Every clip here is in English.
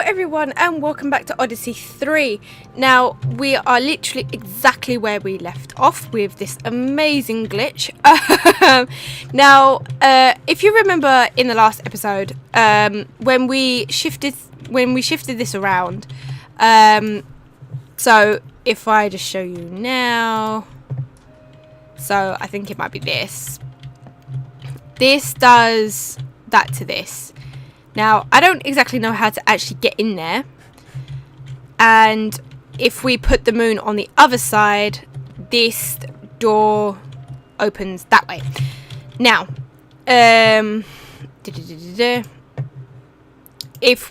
everyone, and welcome back to Odyssey 3. Now, we are literally exactly where we left off with this amazing glitch. Now, if you remember in the last episode, when we shifted this around, so if I just show you now, so I think it might be this. This does that to this. Now, I don't exactly know how to actually get in there. And if we put the moon on the other side, this door opens that way. Now, if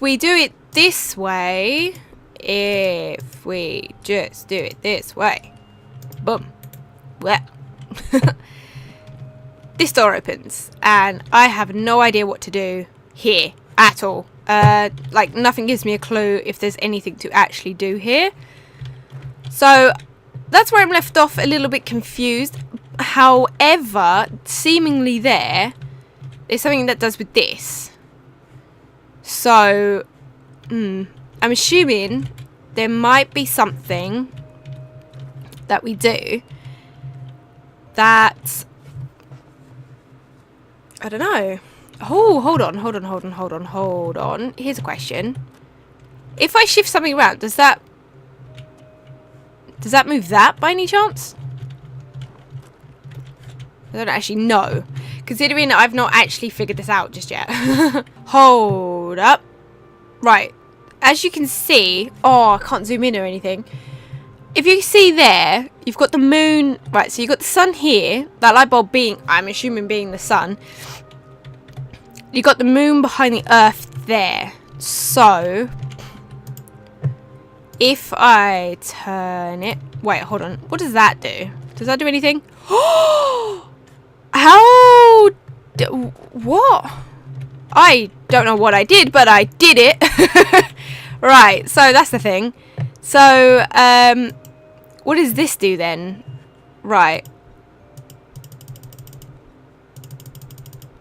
we do it this way, if we just do it this way, boom, well, this door opens, and I have no idea what to do here at all. Like, nothing gives me a clue if there's anything to actually do here. So that's where I'm left off, a little bit confused. However, seemingly there's something that does with this. So I'm assuming there might be something that we do that, I don't know. Oh, hold on. Here's a question. If I shift something around, does that move that by any chance? I don't actually know, considering I've not actually figured this out just yet. Hold up. Right. As you can see, oh, I can't zoom in or anything. If you see there, you've got the moon. Right, so you've got the sun here. That light bulb being, I'm assuming, being the sun. You got the moon behind the earth there. So if I turn it, wait, hold on. What does that do? Does that do anything? How? What? I don't know what I did, but I did it. Right. So that's the thing. So what does this do then? Right.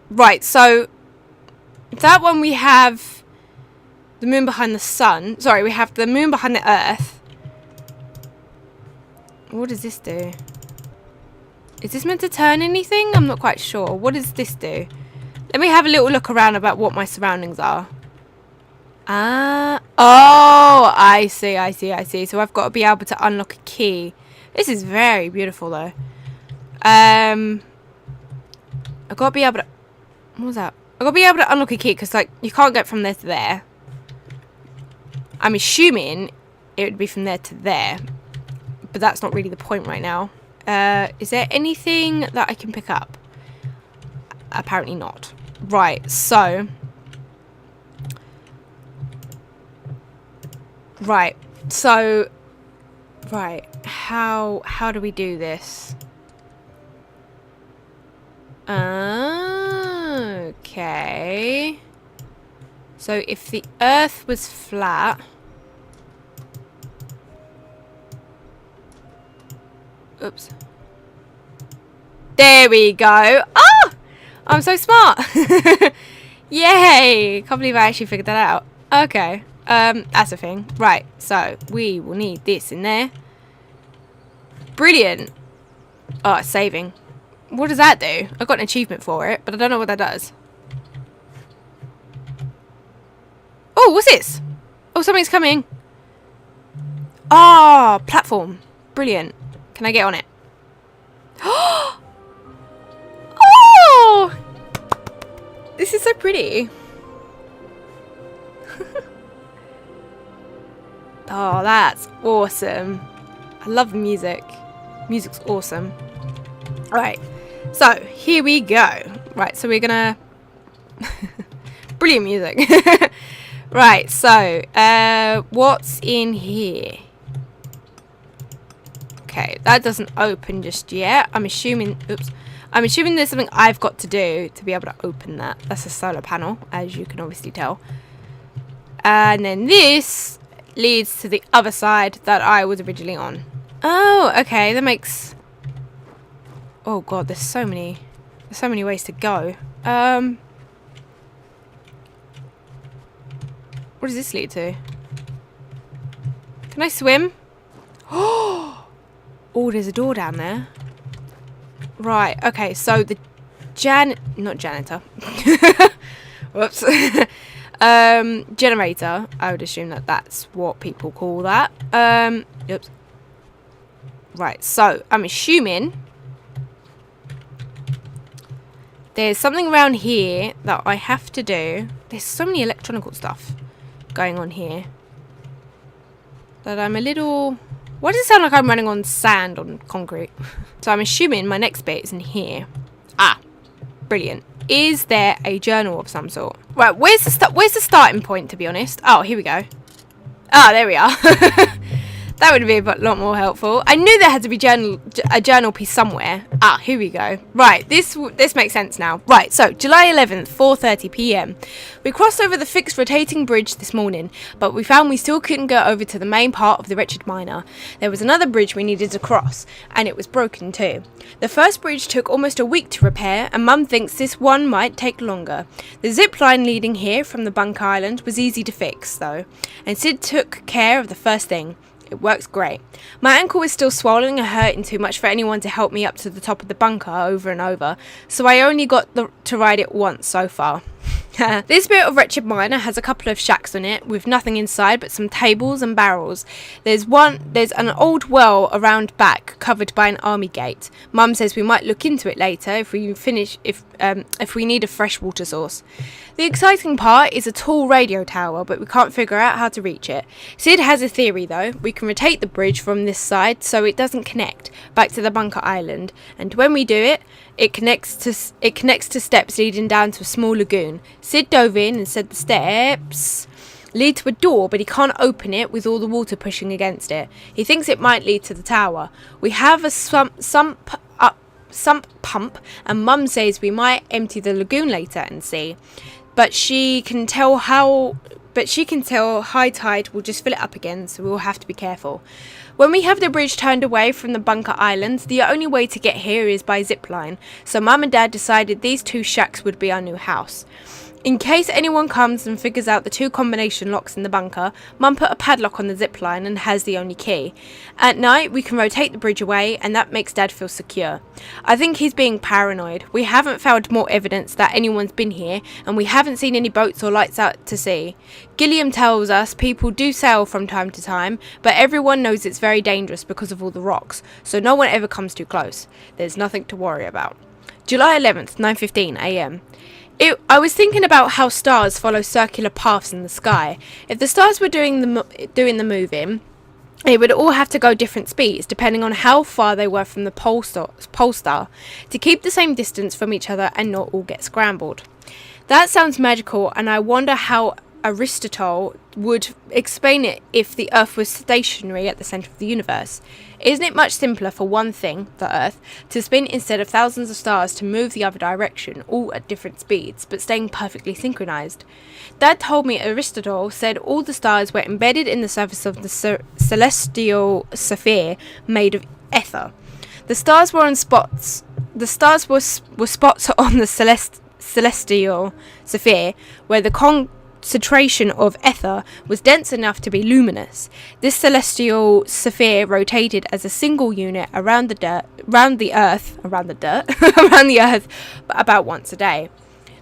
Right. So that one, we have the moon behind the sun. Sorry, we have the moon behind the earth. What does this do? Is this meant to turn anything? I'm not quite sure. What does this do? Let me have a little look around about what my surroundings are. Oh, I see. So I've got to be able to unlock a key. This is very beautiful, though. I've got to be able to... What was that? I've got to be able to unlock a key, because, like, you can't get from there to there. I'm assuming it would be from there to there. But that's not really the point right now. Is there anything that I can pick up? Apparently not. Right, so... Right, so... Right, how do we do this? Okay. So if the earth was flat... Oops. There we go. Oh! I'm so smart. Yay! Can't believe I actually figured that out. Okay. That's a thing. Right, so we will need this in there. Brilliant. Oh, it's saving. What does that do? I got an achievement for it, but I don't know what that does. Oh, what's this? Oh, something's coming. Oh, platform. Brilliant. Can I get on it? Oh! This is so pretty. Oh, that's awesome. I love the music. Music's awesome. Alright, so here we go. Right, so we're gonna... Brilliant music. Right, so what's in here? Okay, that doesn't open just yet. I'm assuming... Oops. I'm assuming there's something I've got to do to be able to open that. That's a solar panel, as you can obviously tell. And then this leads to the other side that I was originally on. Oh, okay, that makes... Oh god, there's so many ways to go. What does this lead to? Can I swim? Oh, there's a door down there. Right, okay, so the not janitor. Whoops. Generator. I would assume that that's what people call that. Oops. Right, so I'm assuming there's something around here that I have to do. There's so many electronical stuff going on here that I'm a little... Why does it sound like I'm running on sand on concrete? So I'm assuming my next bit is in here. Ah, brilliant. Is there a journal of some sort? Right, where's the starting point, to be honest? Oh, here we go. Ah, there we are. That would be a lot more helpful. I knew there had to be a journal piece somewhere. Ah, here we go. Right, this makes sense now. Right, so July 11th, 4:30 p.m. We crossed over the fixed rotating bridge this morning, but we found we still couldn't go over to the main part of the wretched miner. There was another bridge we needed to cross, and it was broken too. The first bridge took almost a week to repair, and Mum thinks this one might take longer. The zip line leading here from the bunker island was easy to fix, though, and Sid took care of the first thing. It works great. My ankle is still swollen and hurting too much for anyone to help me up to the top of the bunker over and over, so I only got to ride it once so far. This bit of wretched miner has a couple of shacks on it with nothing inside but some tables and barrels. There's an old well around back covered by an army gate. Mum says we might look into it later if we need a fresh water source. The exciting part is a tall radio tower, but we can't figure out how to reach it. Sid has a theory though. We can rotate the bridge from this side so it doesn't connect back to the bunker island, and when we do it, it connects to steps leading down to a small lagoon. Sid dove in and said the steps lead to a door, but he can't open it with all the water pushing against it. He thinks it might lead to the tower. We have a sump pump, and Mum says we might empty the lagoon later and see. But she can tell high tide will just fill it up again, so we'll have to be careful. When we have the bridge turned away from the bunker island, the only way to get here is by zipline, so Mum and Dad decided these two shacks would be our new house. In case anyone comes and figures out the two combination locks in the bunker, Mum put a padlock on the zipline and has the only key. At night, we can rotate the bridge away, and that makes Dad feel secure. I think he's being paranoid. We haven't found more evidence that anyone's been here, and we haven't seen any boats or lights out to sea. Gilliam tells us people do sail from time to time, but everyone knows it's very dangerous because of all the rocks, so no one ever comes too close. There's nothing to worry about. July 11th, 9:15 a.m. I was thinking about how stars follow circular paths in the sky. If the stars were doing the moving, they would all have to go different speeds depending on how far they were from the pole star to keep the same distance from each other and not all get scrambled. That sounds magical, and I wonder how Aristotle would explain it if the Earth was stationary at the centre of the universe. Isn't it much simpler for one thing, the Earth, to spin instead of thousands of stars to move the other direction, all at different speeds, but staying perfectly synchronized? Dad told me Aristotle said all the stars were embedded in the surface of the celestial sphere made of ether. The stars were on spots. The stars were spots on the celestial sphere where the concentration of ether was dense enough to be luminous. This celestial sphere rotated as a single unit around the Earth about once a day.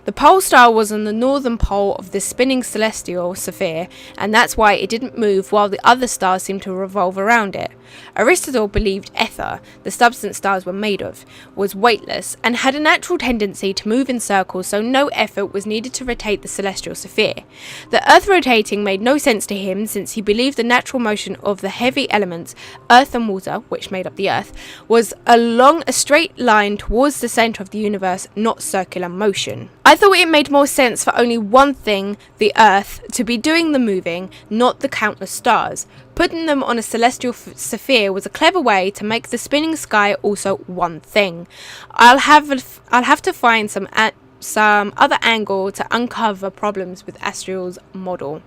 The pole star was on the northern pole of the spinning celestial sphere, and that's why it didn't move while the other stars seemed to revolve around it. Aristotle believed ether, the substance stars were made of, was weightless and had a natural tendency to move in circles, so no effort was needed to rotate the celestial sphere. The Earth rotating made no sense to him, since he believed the natural motion of the heavy elements, earth and water, which made up the Earth, was along a straight line towards the centre of the universe, not circular motion. I thought it made more sense for only one thing, the Earth, to be doing the moving, not the countless stars. Putting them on a celestial sphere was a clever way to make the spinning sky also one thing. I'll have to find some other angle to uncover problems with Astriel's model.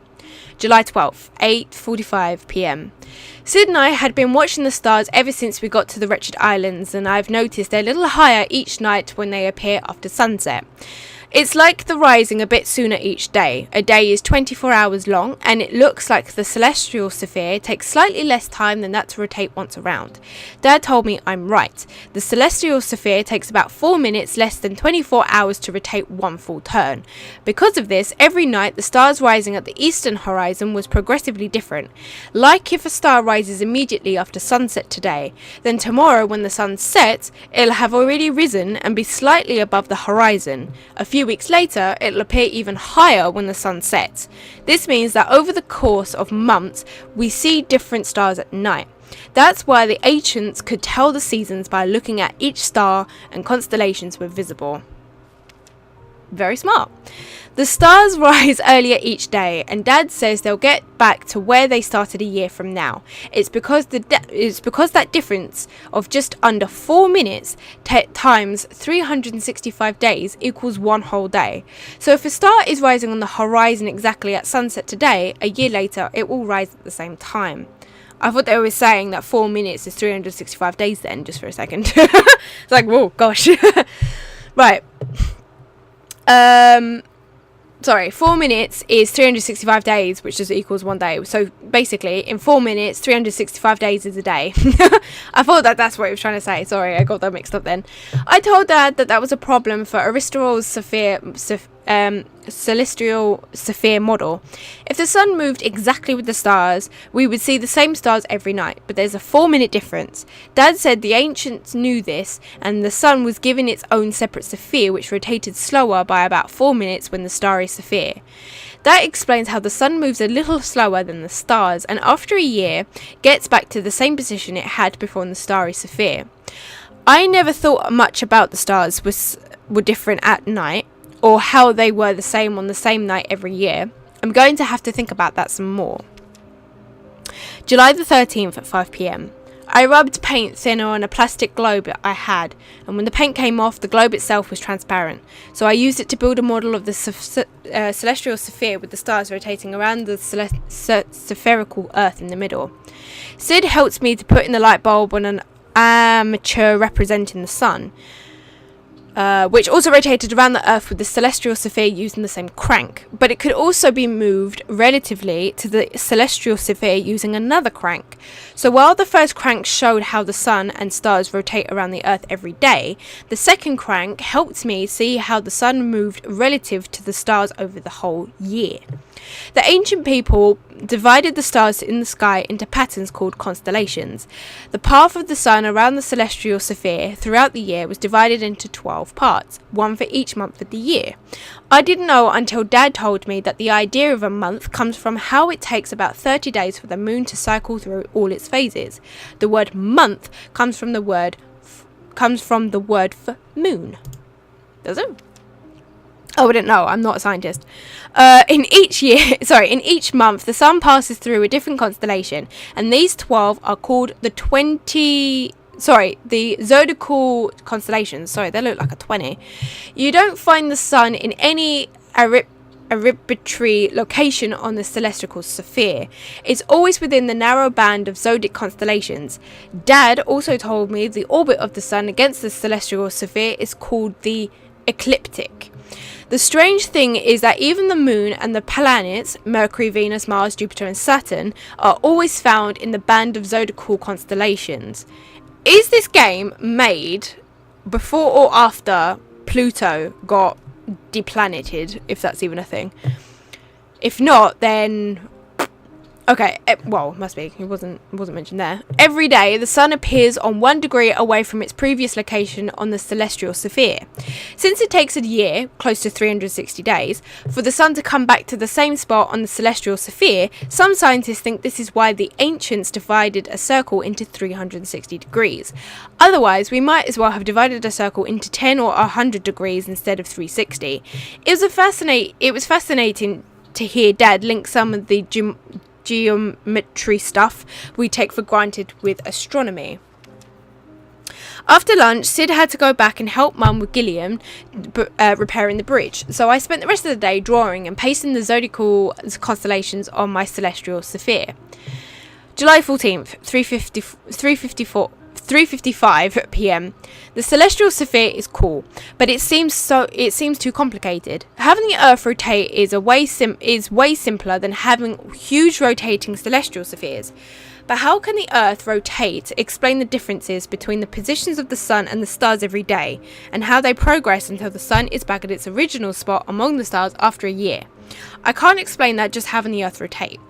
July 12th, 8:45 p.m. Sid and I had been watching the stars ever since we got to the wretched islands, and I've noticed they're a little higher each night when they appear after sunset. It's like the rising a bit sooner each day. A day is 24 hours long, and it looks like the celestial sphere takes slightly less time than that to rotate once around. Dad told me I'm right. The celestial sphere takes about 4 minutes less than 24 hours to rotate one full turn. Because of this, every night the stars rising at the eastern horizon was progressively different. Like if a star rises immediately after sunset today, then tomorrow when the sun sets, it'll have already risen and be slightly above the horizon. A few weeks later, it'll appear even higher when the sun sets. This means that over the course of months, we see different stars at night. That's why the ancients could tell the seasons by looking at each star and constellations were visible. Very smart. The stars rise earlier each day, and Dad says they'll get back to where they started a year from now. It's because that difference of just under 4 minutes times 365 days equals one whole day. So if a star is rising on the horizon exactly at sunset today, a year later it will rise at the same time. I thought they were saying that 4 minutes is 365 days then, just for a second. It's like, whoa, gosh. Right. 4 minutes is 365 days, which just equals one day. So basically, in 4 minutes, 365 days is a day. I thought that's what he was trying to say. Sorry, I got that mixed up then. I told Dad that was a problem for Aristotle's celestial sphere model. If the sun moved exactly with the stars, we would see the same stars every night, but there's a 4-minute difference. Dad said the ancients knew this, and the sun was given its own separate sphere which rotated slower by about 4 minutes when the starry sphere. That explains how the sun moves a little slower than the stars, and after a year gets back to the same position it had before in the starry sphere. I never thought much about the stars were different at night, or how they were the same on the same night every year. I'm going to have to think about that some more. July the 13th at 5 p.m. I rubbed paint thinner on a plastic globe I had, and when the paint came off, the globe itself was transparent. So I used it to build a model of the celestial sphere with the stars rotating around the spherical Earth in the middle. Sid helped me to put in the light bulb on an armature representing the sun, which also rotated around the Earth with the celestial sphere using the same crank, but it could also be moved relatively to the celestial sphere using another crank. So while the first crank showed how the sun and stars rotate around the Earth every day, the second crank helped me see how the sun moved relative to the stars over the whole year. The ancient people divided the stars in the sky into patterns called constellations. The path of the sun around the celestial sphere throughout the year was divided into 12 parts, one for each month of the year. I didn't know until Dad told me that the idea of a month comes from how it takes about 30 days for the moon to cycle through all its phases. The word month comes from the word for moon. Does it? Oh, I didn't know. I'm not a scientist. In each month, the sun passes through a different constellation, and these 12 are called the zodiacal constellations. Sorry, they look like a 20. You don't find the sun in any arbitrary location on the celestial sphere. It's always within the narrow band of zodiac constellations. Dad also told me the orbit of the sun against the celestial sphere is called the ecliptic. The strange thing is that even the moon and the planets, Mercury, Venus, Mars, Jupiter and Saturn, are always found in the band of zodiacal constellations. Is this game made before or after Pluto got deplaneted, if that's even a thing? If not, then okay, well, must be. It wasn't mentioned there. Every day, the sun appears on 1 degree away from its previous location on the celestial sphere. Since it takes a year, close to 360 days, for the sun to come back to the same spot on the celestial sphere, some scientists think this is why the ancients divided a circle into 360 degrees. Otherwise, we might as well have divided a circle into 10 or 100 degrees instead of 360. It was fascinating to hear Dad link some of the geometry stuff we take for granted with astronomy. After lunch, Sid had to go back and help Mum with Gilliam repairing the bridge, so I spent the rest of the day drawing and pasting the zodiacal constellations on my celestial sphere. July 14th, 3:54 3:55 p.m. The celestial sphere is cool, but it seems too complicated. Having the Earth rotate is way simpler than having huge rotating celestial spheres. But how can the Earth rotate explain the differences between the positions of the Sun and the stars every day, and how they progress until the Sun is back at its original spot among the stars after a year? I can't explain that just having the Earth rotate.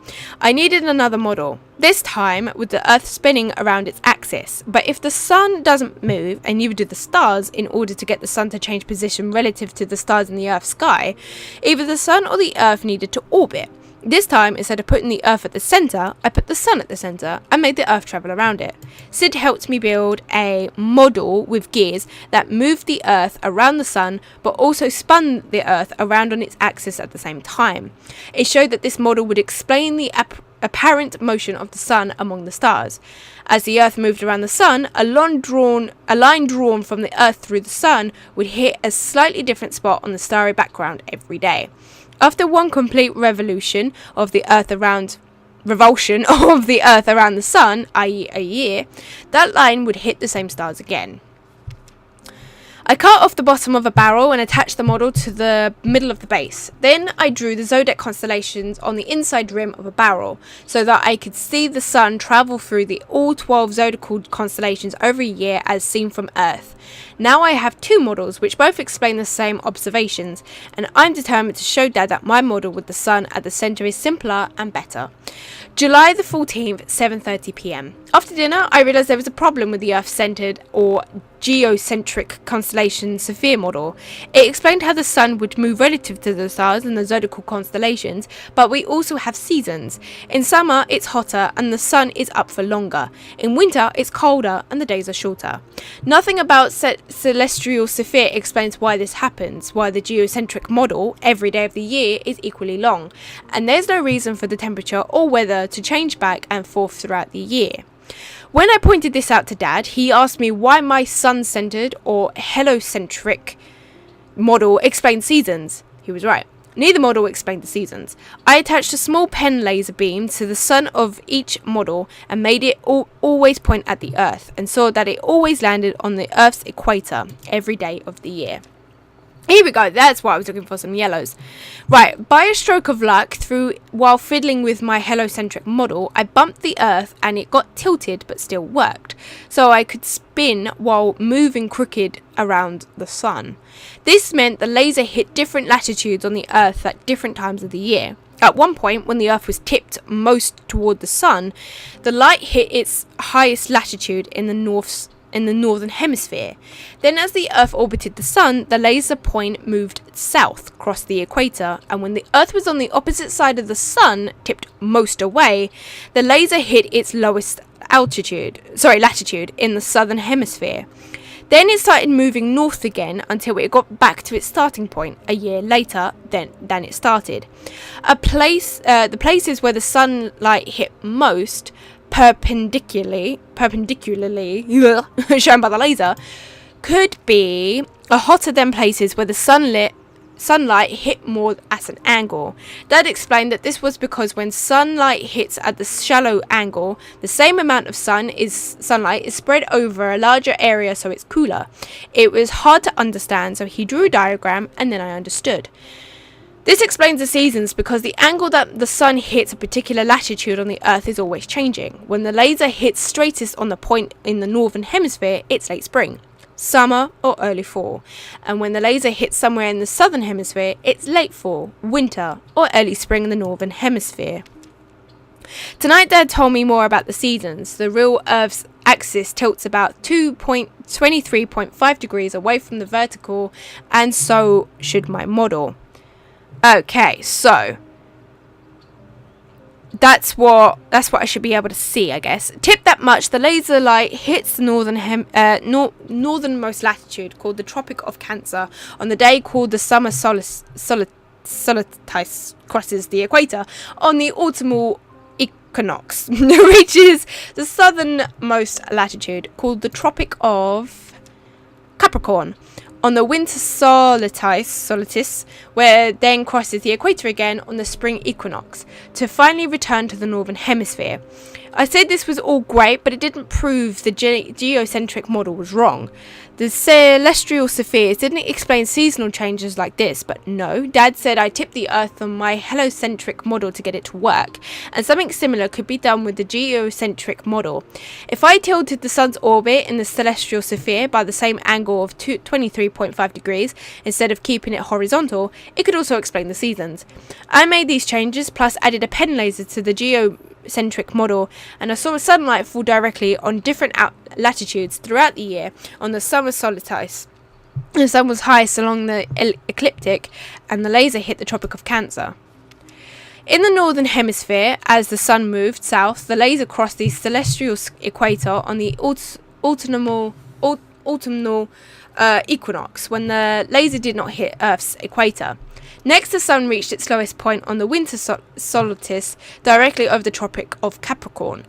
I needed another model, this time with the Earth spinning around its axis. But if the Sun doesn't move, and neither do the stars, in order to get the Sun to change position relative to the stars in the Earth's sky, either the Sun or the Earth needed to orbit. This time, instead of putting the Earth at the centre, I put the Sun at the centre and made the Earth travel around it. Sid helped me build a model with gears that moved the Earth around the Sun, but also spun the Earth around on its axis at the same time. It showed that this model would explain the apparent motion of the Sun among the stars. As the Earth moved around the Sun, a line drawn from the Earth through the Sun would hit a slightly different spot on the starry background every day. After one complete revulsion of the Earth around the Sun, i.e. a year, that line would hit the same stars again. I cut off the bottom of a barrel and attached the model to the middle of the base. Then I drew the zodiac constellations on the inside rim of a barrel, so that I could see the Sun travel through all 12 zodiacal constellations over a year as seen from Earth. Now I have two models which both explain the same observations, and I'm determined to show Dad that my model with the Sun at the centre is simpler and better. July the 14th, 7:30 p.m. After dinner, I realised there was a problem with the Earth-centred or geocentric constellation sphere model. It explained how the Sun would move relative to the stars and the zodiacal constellations, but we also have seasons. In summer, it's hotter and the Sun is up for longer. In winter, it's colder and the days are shorter. Nothing about celestial sphere explains why this happens, why the geocentric model, every day of the year, is equally long, and there's no reason for the temperature or weather to change back and forth throughout the year. When I pointed this out to Dad, he asked me why my sun-centered or heliocentric model explained seasons. He was right. Neither model explained the seasons. I attached a small pen laser beam to the sun of each model and made it always point at the Earth, and saw that it always landed on the Earth's equator every day of the year. Here we go, that's why I was looking for some yellows. Right, by a stroke of luck, while fiddling with my heliocentric model, I bumped the Earth and it got tilted but still worked, so I could spin while moving crooked around the Sun. This meant the laser hit different latitudes on the Earth at different times of the year. At one point, when the Earth was tipped most toward the Sun, the light hit its highest latitude in the northern hemisphere. Then as the Earth orbited the Sun, the laser point moved south across the equator, and when the Earth was on the opposite side of the Sun, tipped most away, the laser hit its lowest latitude in the southern hemisphere. Then it started moving north again until it got back to its starting point a year later than it started. The places where the sunlight hit most perpendicularly shown by the laser could be hotter than places where the sunlight hit more at an angle. Dad explained that this was because when sunlight hits at the shallow angle, the same amount of sunlight is spread over a larger area, so it's cooler. It was hard to understand, so he drew a diagram and then I understood. This explains the seasons because the angle that the Sun hits a particular latitude on the Earth is always changing. When the laser hits straightest on the point in the northern hemisphere, it's late spring, summer or early fall. And when the laser hits somewhere in the southern hemisphere, it's late fall, winter or early spring in the northern hemisphere. Tonight Dad told me more about the seasons. The real Earth's axis tilts about 23.5 degrees away from the vertical, and so should my model. Okay, so that's what I should be able to see, I guess. Tip that much, the laser light hits the northernmost latitude, called the Tropic of Cancer, on the day called the summer solstice crosses the equator on the autumnal equinox, which is the southernmost latitude, called the Tropic of Capricorn. On the winter solstice, where it then crosses the equator again on the spring equinox to finally return to the northern hemisphere. I said this was all great, but it didn't prove the geocentric model was wrong. The celestial spheres didn't explain seasonal changes like this, but no, Dad said I tipped the Earth on my heliocentric model to get it to work, and something similar could be done with the geocentric model. If I tilted the Sun's orbit in the celestial sphere by the same angle of 23.5 degrees instead of keeping it horizontal, it could also explain the seasons. I made these changes, plus added a pen laser to the geocentric model, and I saw sunlight fall directly on different latitudes throughout the year on the summer solstice. The sun was highest along the ecliptic, and the laser hit the Tropic of Cancer. In the northern hemisphere, as the sun moved south, the laser crossed the celestial equator on the autumnal equinox, when the laser did not hit Earth's equator. Next, the sun reached its lowest point on the winter solstice directly over the Tropic of Capricorn.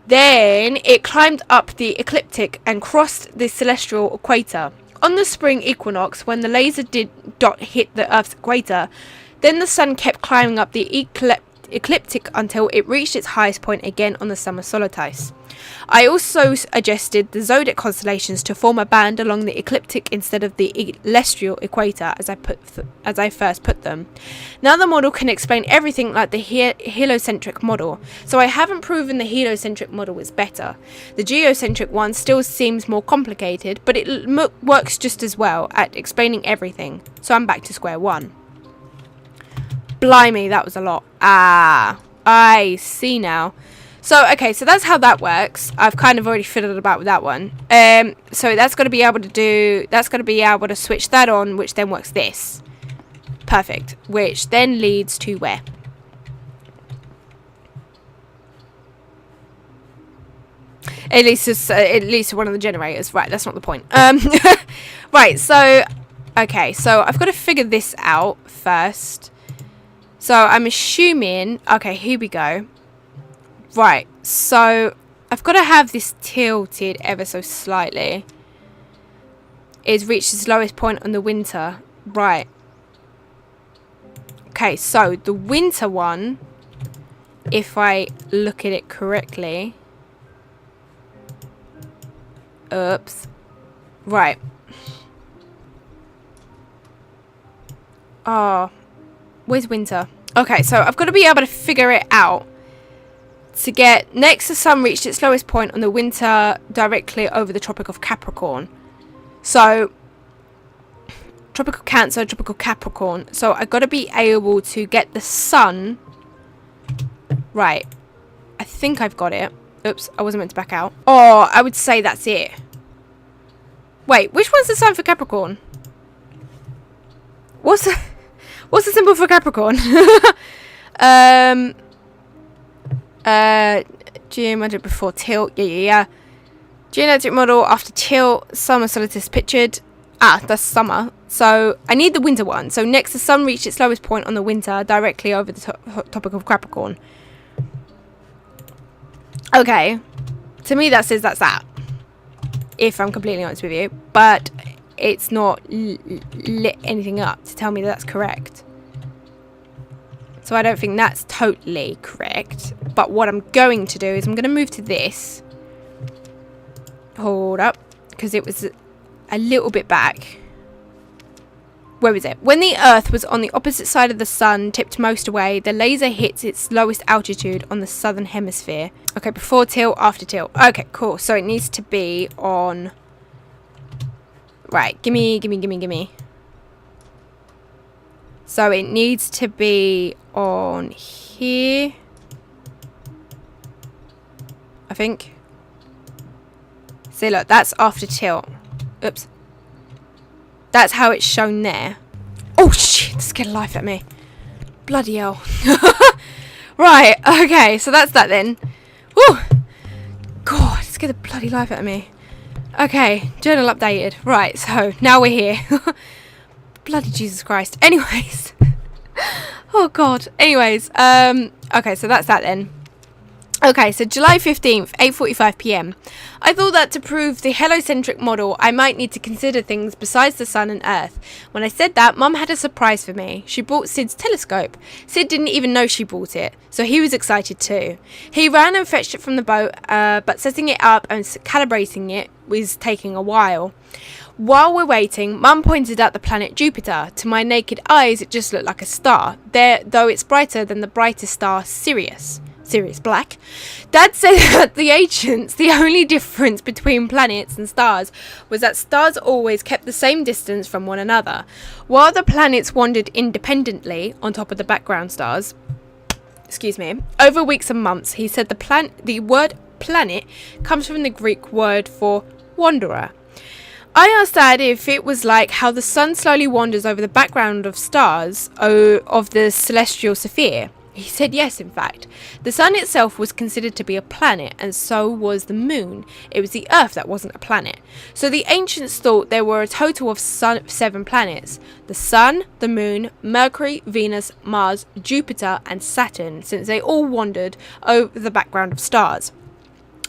Then it climbed up the ecliptic and crossed the celestial equator. On the spring equinox, when the laser did not hit the Earth's equator, then the sun kept climbing up the ecliptic until it reached its highest point again on the summer solstice. I also adjusted the zodiac constellations to form a band along the ecliptic instead of the celestial equator as I first put them. Now the model can explain everything like the heliocentric model, so I haven't proven the heliocentric model is better. The geocentric one still seems more complicated, but it works just as well at explaining everything, so I'm back to square one. Blimey, that was a lot. I see now. So, okay, so that's how that works. I've kind of already fiddled about with that one. So that's got to be able to switch that on, which then works this. Perfect. Which then leads to where? It leads to one of the generators. Right, that's not the point. Right, so, okay, so I've got to figure this out first. So I'm assuming, okay, here we go. Right, so I've got to have this tilted ever so slightly. It's reached its lowest point on the winter. Right. Okay, so the winter one, if I look at it correctly. Oops. Right. Oh, where's winter? Okay, so I've got to be able to figure it out. To get next, the sun reached its lowest point on the winter directly over the Tropic of Capricorn. So, Tropical Cancer, Tropical Capricorn. So, I've got to be able to get the sun. Right. I think I've got it. Oops, I wasn't meant to back out. Oh, I would say that's it. Wait, which one's the sun for Capricorn? What's the symbol for Capricorn? Geometric before tilt. Yeah. Geometric model after tilt. Summer solstice pictured. That's summer. So I need the winter one. So next, the sun reached its lowest point on the winter directly over the Tropic of Capricorn. Okay. To me, that says that's that. If I'm completely honest with you. But it's not lit anything up to tell me that's correct. So I don't think that's totally correct. But what I'm going to do is I'm going to move to this. Hold up. Because it was a little bit back. Where was it? When the Earth was on the opposite side of the sun, tipped most away, the laser hits its lowest altitude on the southern hemisphere. Okay, before tilt, after tilt. Okay, cool. So it needs to be on... Right, gimme. So it needs to be on here. I think. See, look, that's after tilt. Oops. That's how it's shown there. Oh, shit, that scared the life out of me. Bloody hell. Right, okay, so that's that then. Woo! God, it scared the bloody life out of me. Okay, journal updated. Right, so now we're here. Bloody Jesus Christ. Anyways. Oh, God. Anyways, okay, so that's that then. Okay, so July 15th, 8:45 p.m. I thought that to prove the heliocentric model, I might need to consider things besides the sun and earth. When I said that, Mum had a surprise for me. She bought Sid's telescope. Sid didn't even know she bought it, so he was excited too. He ran and fetched it from the boat, but setting it up and calibrating it was taking a while. While we're waiting, Mum pointed out the planet Jupiter. To my naked eyes, it just looked like a star, though it's brighter than the brightest star, Sirius Black. Dad said that the ancients, the only difference between planets and stars was that stars always kept the same distance from one another, while the planets wandered independently on top of the background stars. Over weeks and months. He said the word planet comes from the Greek word for wanderer. I asked Dad if it was like how the sun slowly wanders over the background of stars of the celestial sphere. He said yes, in fact. The sun itself was considered to be a planet, and so was the moon. It was the earth that wasn't a planet. So the ancients thought there were a total of 7 planets. The sun, the moon, Mercury, Venus, Mars, Jupiter, and Saturn, since they all wandered over the background of stars.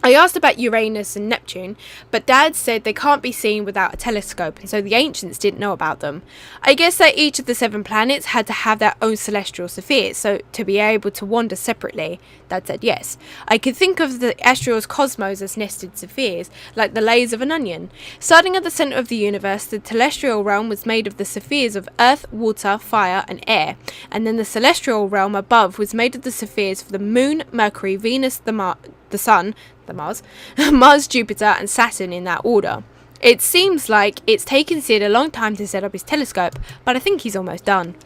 I asked about Uranus and Neptune, but Dad said they can't be seen without a telescope, and so the ancients didn't know about them. I guess that each of the 7 planets had to have their own celestial spheres, so to be able to wander separately. Dad said yes. I could think of the astral cosmos as nested spheres, like the layers of an onion. Starting at the centre of the universe, the terrestrial realm was made of the spheres of earth, water, fire, and air, and then the celestial realm above was made of the spheres for the moon, Mercury, Venus, the sun, Mars, Jupiter, and Saturn in that order. It seems like it's taken Sid a long time to set up his telescope, but I think he's almost done.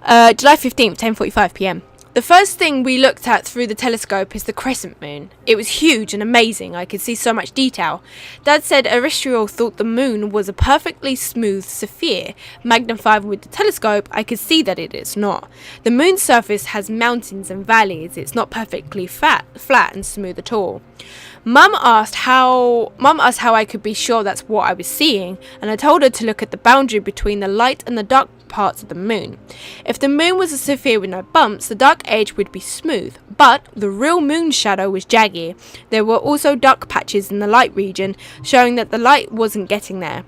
July 15th, 10:45 p.m. The first thing we looked at through the telescope is the crescent moon. It was huge and amazing. I could see so much detail. Dad said Aristotle thought the moon was a perfectly smooth sphere. Magnified with the telescope, I could see that it is not. The moon's surface has mountains and valleys. It's not perfectly flat and smooth at all. Mum asked how I could be sure that's what I was seeing, and I told her to look at the boundary between the light and the dark parts of the moon. If the moon was a sphere with no bumps, the dark edge would be smooth, but the real moon shadow was jaggy. There were also dark patches in the light region, showing that the light wasn't getting there.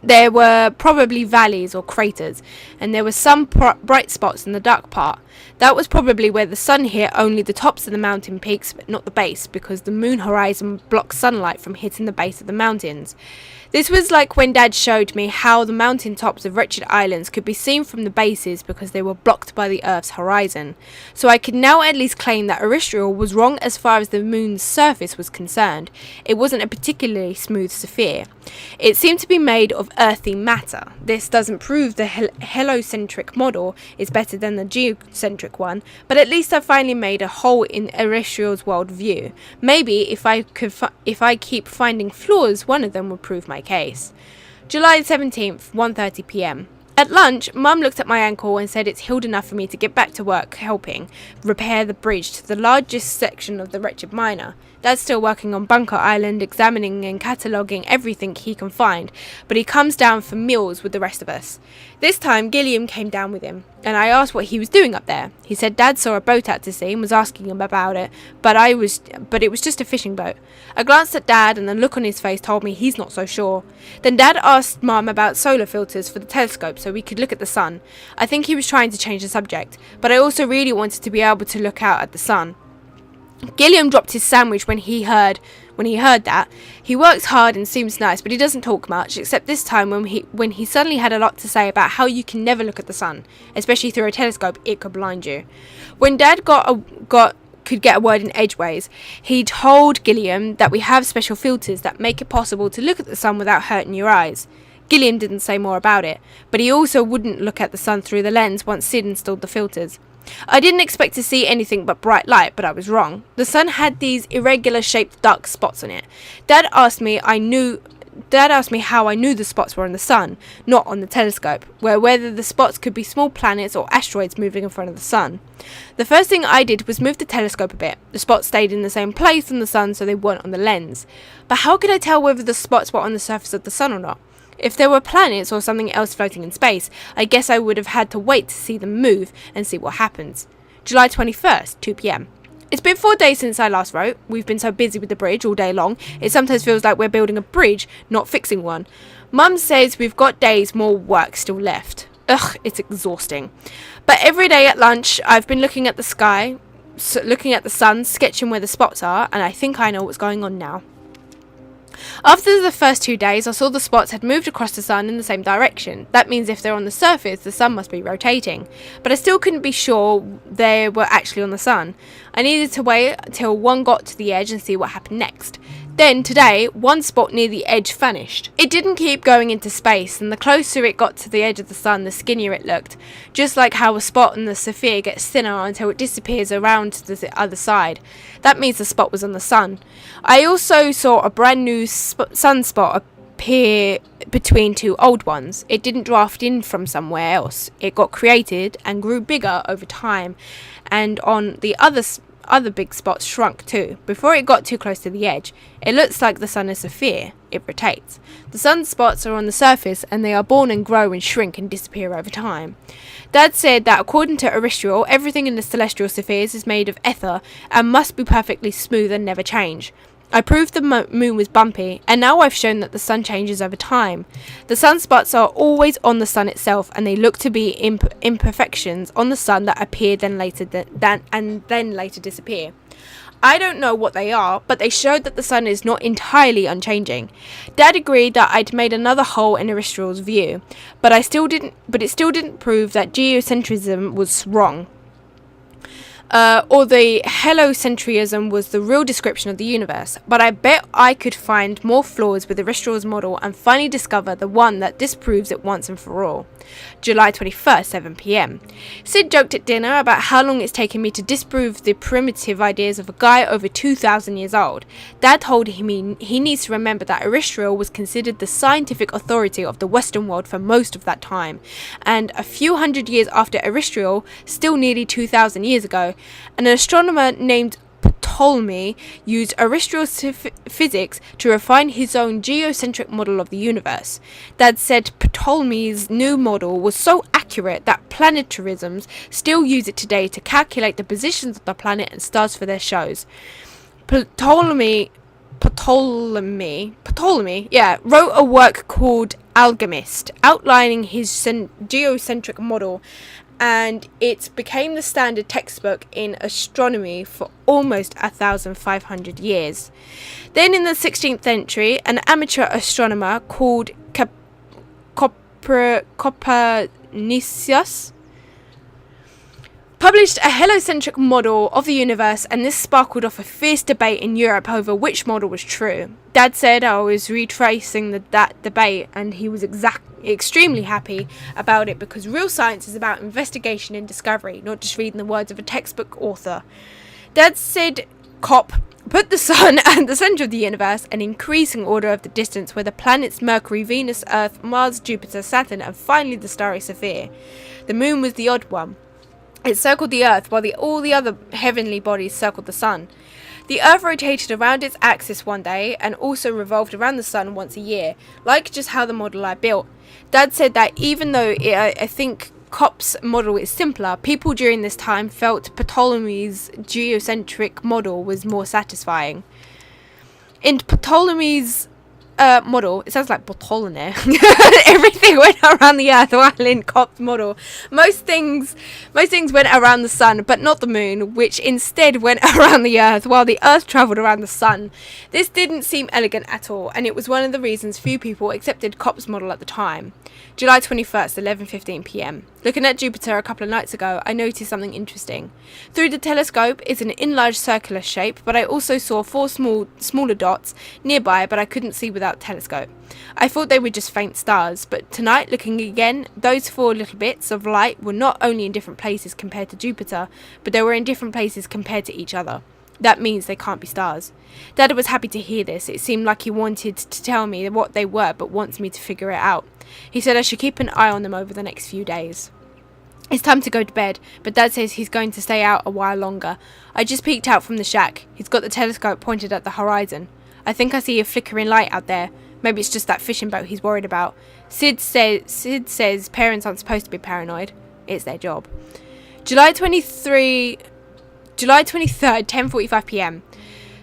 There were probably valleys or craters, and there were some bright spots in the dark part. That was probably where the sun hit only the tops of the mountain peaks, but not the base, because the moon horizon blocks sunlight from hitting the base of the mountains. This was like when Dad showed me how the mountain tops of wretched islands could be seen from the bases because they were blocked by the Earth's horizon. So I could now at least claim that Aristotle was wrong as far as the moon's surface was concerned. It wasn't a particularly smooth sphere. It seemed to be made of earthy matter. This doesn't prove the heliocentric model is better than the geocentric one, but at least I finally made a hole in Aristotle's worldview. Maybe if I keep finding flaws, one of them would prove my case. July 17th, 1:30 p.m. At lunch, Mum looked at my ankle and said it's healed enough for me to get back to work helping repair the bridge to the largest section of the wretched miner. Dad's still working on Bunker Island, examining and cataloguing everything he can find, but he comes down for meals with the rest of us. This time, Gilliam came down with him, and I asked what he was doing up there. He said Dad saw a boat out to sea and was asking him about it, but it was just a fishing boat. I glanced at Dad, and the look on his face told me he's not so sure. Then Dad asked Mum about solar filters for the telescope so we could look at the sun. I think he was trying to change the subject, but I also really wanted to be able to look out at the sun. Gilliam dropped his sandwich when he heard that. He works hard and seems nice, but he doesn't talk much, except this time when he suddenly had a lot to say about how you can never look at the sun, especially through a telescope. It could blind you. When Dad could get a word in edgeways, he told Gilliam that we have special filters that make it possible to look at the sun without hurting your eyes. Gilliam didn't say more about it, but he also wouldn't look at the sun through the lens once Sid installed the filters. I didn't expect to see anything but bright light, but I was wrong. The sun had these irregular shaped dark spots on it. Dad asked me how I knew the spots were on the sun, not on the telescope, whether the spots could be small planets or asteroids moving in front of the sun. The first thing I did was move the telescope a bit. The spots stayed in the same place on the sun, so they weren't on the lens. But how could I tell whether the spots were on the surface of the sun or not? If there were planets or something else floating in space, I guess I would have had to wait to see them move and see what happens. July 21st, 2 p.m. It's been 4 days since I last wrote. We've been so busy with the bridge all day long, it sometimes feels like we're building a bridge, not fixing one. Mum says we've got days more work still left. Ugh, it's exhausting. But every day at lunch, I've been looking at the sky, looking at the sun, sketching where the spots are, and I think I know what's going on now. After the first 2 days, I saw the spots had moved across the sun in the same direction. That means if they're on the surface, the sun must be rotating. But I still couldn't be sure they were actually on the sun. I needed to wait till one got to the edge and see what happened next. Then, today, one spot near the edge vanished. It didn't keep going into space, and the closer it got to the edge of the sun, the skinnier it looked. Just like how a spot in the sphere gets thinner until it disappears around to the other side. That means the spot was on the sun. I also saw a brand new sunspot appear between two old ones. It didn't draft in from somewhere else. It got created and grew bigger over time, and on the other big spots shrunk too. Before it got too close to the edge, it looks like the sun is a sphere. It rotates. The sunspots are on the surface, and they are born and grow and shrink and disappear over time. Dad said that according to Aristotle, everything in the celestial spheres is made of ether and must be perfectly smooth and never change. I proved the moon was bumpy, and now I've shown that the sun changes over time. The sunspots are always on the sun itself, and they look to be imperfections on the sun that appear then later disappear. I don't know what they are, but they showed that the sun is not entirely unchanging. Dad agreed that I'd made another hole in Aristotle's view, but it still didn't prove that geocentrism was wrong. Or the heliocentrism was the real description of the universe, but I bet I could find more flaws with Aristotle's model and finally discover the one that disproves it once and for all. July 21st, 7 p.m. Sid joked at dinner about how long it's taken me to disprove the primitive ideas of a guy over 2,000 years old. Dad told him he needs to remember that Aristotle was considered the scientific authority of the Western world for most of that time, and a few hundred years after Aristotle, still nearly 2,000 years ago, an astronomer named Ptolemy used Aristotle's physics to refine his own geocentric model of the universe. Dad said Ptolemy's new model was so accurate that planetarisms still use it today to calculate the positions of the planet and stars for their shows. Ptolemy wrote a work called Alchemist, outlining his geocentric model, and it became the standard textbook in astronomy for almost 1,500 years. Then in the 16th century, an amateur astronomer called Copernicus published a heliocentric model of the universe, and this sparkled off a fierce debate in Europe over which model was true. Dad said I was retracing that debate, and he was extremely happy about it because real science is about investigation and discovery, not just reading the words of a textbook author. Dad said Cop put the sun at the centre of the universe, an increasing order of the distance where the planets Mercury, Venus, Earth, Mars, Jupiter, Saturn, and finally the starry sphere. The moon was the odd one. It circled the Earth while all the other heavenly bodies circled the sun. The Earth rotated around its axis one day and also revolved around the sun once a year, like just how the model I built. Dad said that even though I think Kopp's model is simpler, people during this time felt Ptolemy's geocentric model was more satisfying. In Ptolemy's model, it sounds like Ptolemy. Everything went around the Earth, while in Kopp's model, most things went around the sun, but not the moon, which instead went around the Earth, while the Earth travelled around the sun. This didn't seem elegant at all, and it was one of the reasons few people accepted Kopp's model at the time. July 21st, 11:15 p.m. Looking at Jupiter a couple of nights ago, I noticed something interesting. Through the telescope, it's an enlarged circular shape, but I also saw 4 smaller dots nearby, but I couldn't see without telescope. I thought they were just faint stars, but tonight, looking again, those 4 little bits of light were not only in different places compared to Jupiter, but they were in different places compared to each other. That means they can't be stars. Dad was happy to hear this. It seemed like he wanted to tell me what they were, but wants me to figure it out. He said I should keep an eye on them over the next few days. It's time to go to bed, but Dad says he's going to stay out a while longer. I just peeked out from the shack. He's got the telescope pointed at the horizon. I think I see a flickering light out there. Maybe it's just that fishing boat he's worried about. Sid says parents aren't supposed to be paranoid. It's their job. July 23, July 23rd, 10:45 p.m.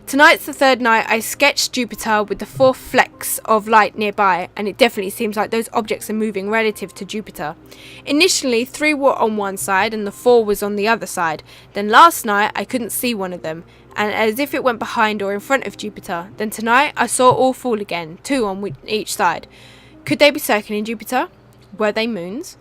Tonight's the third night I sketched Jupiter with the 4 flecks of light nearby, and it definitely seems like those objects are moving relative to Jupiter. Initially, 3 were on one side and the 4 was on the other side. Then last night I couldn't see one of them, and as if it went behind or in front of Jupiter. Then tonight I saw all 4 again, 2 on each side. Could they be circling Jupiter? Were they moons?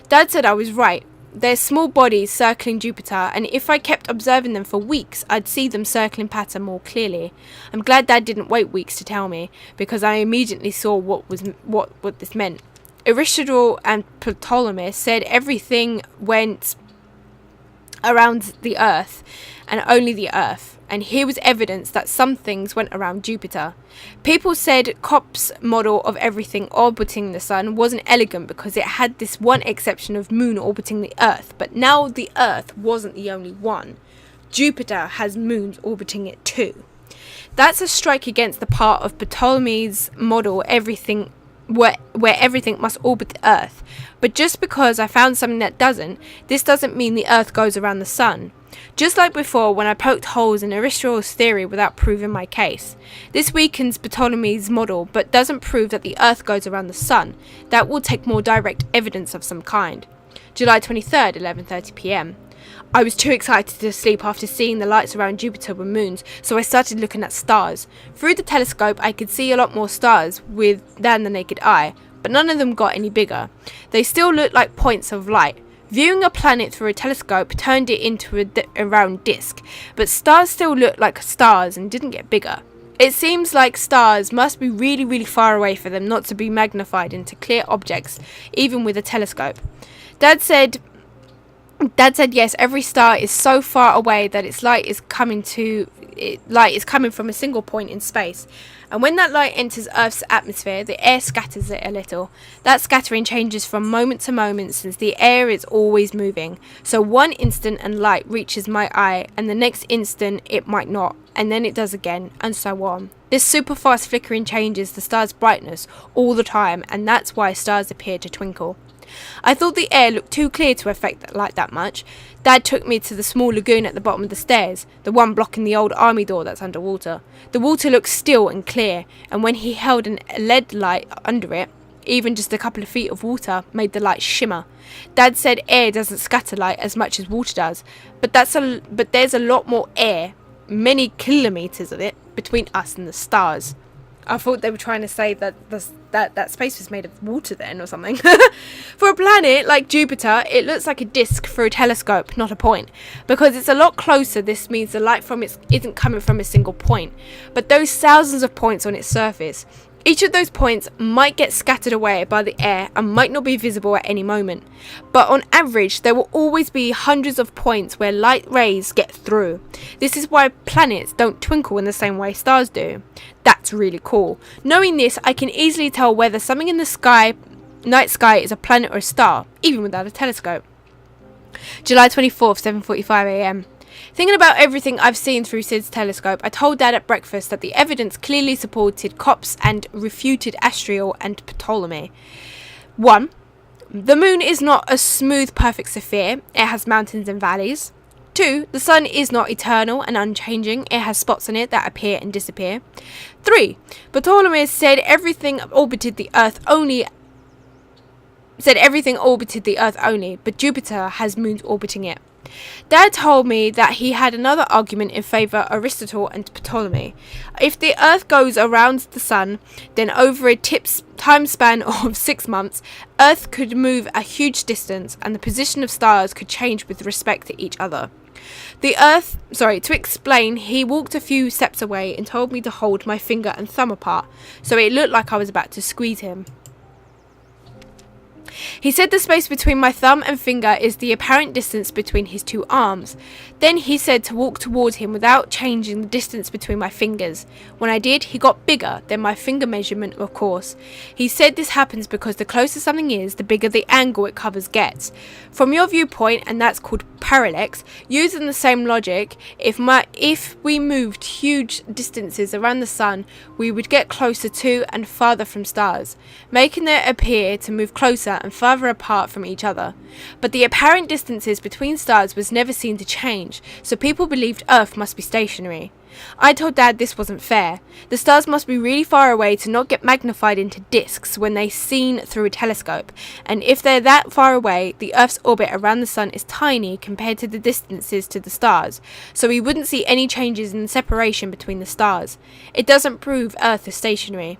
Dad said I was right. They're small bodies circling Jupiter, and if I kept observing them for weeks, I'd see them circling pattern more clearly. I'm glad Dad didn't wait weeks to tell me, because I immediately saw what this meant. Aristotle and Ptolemy said everything went around the Earth, and only the Earth. And here was evidence that some things went around Jupiter. People said Kopp's model of everything orbiting the sun wasn't elegant because it had this one exception of moon orbiting the Earth, but now the Earth wasn't the only one. Jupiter has moons orbiting it too. That's a strike against the part of Ptolemy's model where everything must orbit the Earth. But just because I found something that doesn't, this doesn't mean the Earth goes around the sun. Just like before when I poked holes in Aristotle's theory without proving my case. This weakens Ptolemy's model but doesn't prove that the Earth goes around the sun. That will take more direct evidence of some kind. July 23rd, 11:30 p.m. I was too excited to sleep after seeing the lights around Jupiter were moons, so I started looking at stars. Through the telescope I could see a lot more stars than the naked eye, but none of them got any bigger. They still looked like points of light. Viewing a planet through a telescope turned it into a round disc, but stars still looked like stars and didn't get bigger. It seems like stars must be really, really far away for them not to be magnified into clear objects, even with a telescope. Dad said yes, every star is so far away that its light is coming from a single point in space. And when that light enters Earth's atmosphere, the air scatters it a little. That scattering changes from moment to moment since the air is always moving. So one instant and light reaches my eye, and the next instant it might not, and then it does again, and so on. This super fast flickering changes the star's brightness all the time, and that's why stars appear to twinkle. I thought the air looked too clear to affect light that much. Dad took me to the small lagoon at the bottom of the stairs, the one blocking the old army door that's underwater. The water looked still and clear, and when he held a LED light under it, even just a couple of feet of water made the light shimmer. Dad said air doesn't scatter light as much as water does, but there's a lot more air, many kilometers of it, between us and the stars. I thought they were trying to say that that space was made of water then or something. For a planet like Jupiter, it looks like a disk through a telescope, not a point. Because it's a lot closer, this means the light from it isn't coming from a single point, but those thousands of points on its surface. Each of those points might get scattered away by the air and might not be visible at any moment. But on average, there will always be hundreds of points where light rays get through. This is why planets don't twinkle in the same way stars do. That's really cool. Knowing this, I can easily tell whether something in the night sky is a planet or a star, even without a telescope. July 24th, 7:45 a.m. Thinking about everything I've seen through Sid's telescope, I told Dad at breakfast that the evidence clearly supported Kopp's and refuted Aristotle and Ptolemy. 1. The moon is not a smooth, perfect sphere. It has mountains and valleys. 2. The sun is not eternal and unchanging. It has spots on it that appear and disappear. 3. Ptolemy said everything orbited the Earth only, but Jupiter has moons orbiting it. Dad told me that he had another argument in favour of Aristotle and Ptolemy. If the Earth goes around the sun, then over a time span of 6 months, Earth could move a huge distance and the position of stars could change with respect to each other. To explain, he walked a few steps away and told me to hold my finger and thumb apart, so it looked like I was about to squeeze him. He said the space between my thumb and finger is the apparent distance between his 2 arms. Then he said to walk toward him without changing the distance between my fingers. When I did, he got bigger than my finger measurement, of course. He said this happens because the closer something is, the bigger the angle it covers gets. From your viewpoint, and that's called parallax, using the same logic, if we moved huge distances around the sun, we would get closer to and farther from stars, making it appear to move closer and further apart from each other. But the apparent distances between stars was never seen to change, so people believed Earth must be stationary. I told Dad this wasn't fair. The stars must be really far away to not get magnified into disks when they're seen through a telescope, and if they're that far away, the Earth's orbit around the sun is tiny compared to the distances to the stars, so we wouldn't see any changes in the separation between the stars. It doesn't prove Earth is stationary.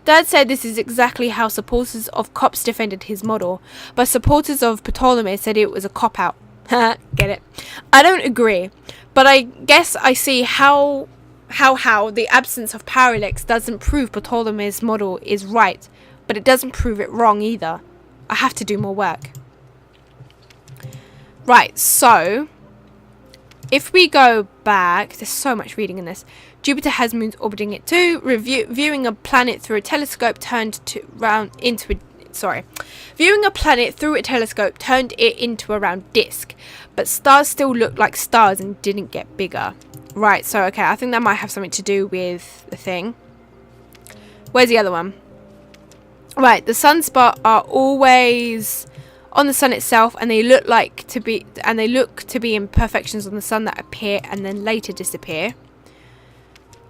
Dad said this is exactly how supporters of Kopp's defended his model, but supporters of Ptolemy said it was a cop-out. Get it? I don't agree, but I guess I see how the absence of parallax doesn't prove Ptolemy's model is right, but it doesn't prove it wrong either. I have to do more work. Right, so if we go back, there's so much reading in this. Jupiter has moons orbiting it too. Viewing a planet through a telescope turned it into a round disk, but stars still looked like stars and didn't get bigger. Right, so okay, I think that might have something to do with the thing. Where's the other one? Right, the sunspot are always on the sun itself, and they look to be imperfections on the sun that appear and then later disappear.